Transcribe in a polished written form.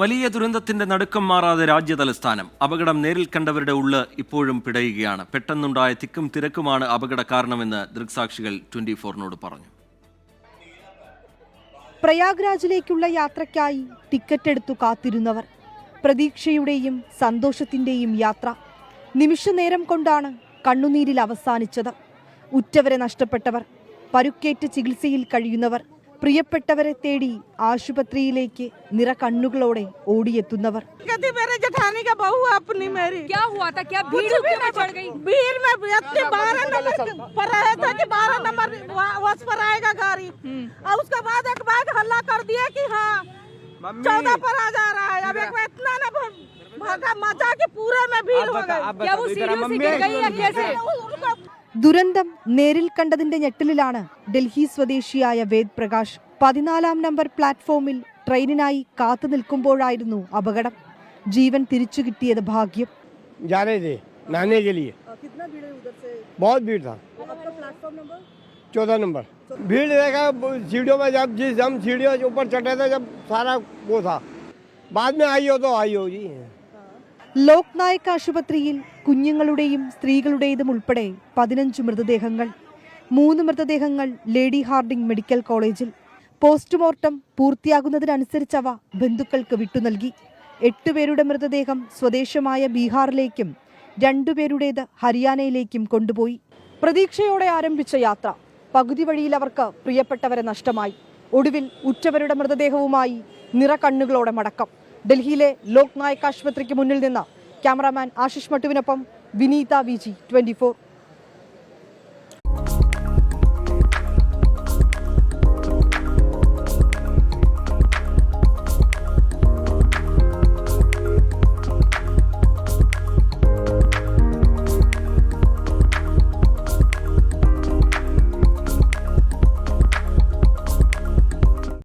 വലിയ ദുരന്തത്തിന്റെ നടുക്കം മാറാതെ രാജ്യതലസ്ഥാനം. അപകടം നേരിൽ കണ്ടവരുടെ ഉള്ള് ഇപ്പോഴും പിടയുകയാണ്. പെട്ടെന്നുണ്ടായ തിക്കും തിരക്കുമാണ് അപകട കാരണമെന്ന് ദൃക്സാക്ഷികൾ 24-നോട് പറഞ്ഞു. പ്രയാഗ്രാജിലേക്കുള്ള യാത്രയ്ക്കായി ടിക്കറ്റ് എടുത്തു കാത്തിരുന്നവർ, പ്രതീക്ഷയുടെയും സന്തോഷത്തിന്റെയും യാത്ര നിമിഷനേരം കൊണ്ടാണ് കണ്ണുനീരിൽ അവസാനിച്ചത്. ഉറ്റവരെ നഷ്ടപ്പെട്ടവർ, പരുക്കേറ്റ് ചികിത്സയിൽ കഴിയുന്നവർ, പ്രിയപ്പെട്ടവരെ തേടി ആശുപത്രിയിലേക്ക് നിറകണ്ണുകളോടെ ഓടിയെത്തുന്നവർ. ദുരന്തം നേരിൽ കണ്ടതിന്റെ ഞെട്ടലിലാണ് ഡൽഹി സ്വദേശിയായ വേദ് പ്രകാശ്. 14-ാം നമ്പർ പ്ലാറ്റ്ഫോമിൽ ട്രെയിനിനായി കാത്തു നിൽക്കുമ്പോഴായിരുന്നു അപകടം. ജീവൻ തിരിച്ചു കിട്ടിയത് ഭാഗ്യം. बहुत भीड़ था। 14 नंबर भीड़ देखा सीढ़ियों में, जब जिस हम सीढ़ियों के ऊपर चढ़े थे जब सारा वो था, बाद में आई हो तो आई हो जी. ലോക് നായക് ആശുപത്രിയിൽ കുഞ്ഞുങ്ങളുടെയും സ്ത്രീകളുടേതും ഉൾപ്പെടെ 15 മൃതദേഹങ്ങൾ. 3 മൃതദേഹങ്ങൾ ലേഡി ഹാർഡിംഗ് മെഡിക്കൽ കോളേജിൽ. പോസ്റ്റ്മോർട്ടം പൂർത്തിയാകുന്നതിനനുസരിച്ചവ ബന്ധുക്കൾക്ക് വിട്ടുനൽകി. 8 പേരുടെ മൃതദേഹം സ്വദേശമായ ബീഹാറിലേക്കും 2 പേരുടേത് ഹരിയാനയിലേക്കും കൊണ്ടുപോയി. പ്രതീക്ഷയോടെ ആരംഭിച്ച യാത്ര പകുതി വഴിയിൽ അവർക്ക് പ്രിയപ്പെട്ടവരെ നഷ്ടമായി. ഒടുവിൽ ഉറ്റവരുടെ മൃതദേഹവുമായി നിറകണ്ണുകളോടെ മടക്കം. ഡൽഹിയിലെ ലോക് നായക് ആശുപത്രിക്ക് മുന്നിൽ നിന്ന് ക്യാമറാമാൻ ആശിഷ് മട്ടുവിനൊപ്പം വിനീത VG 24.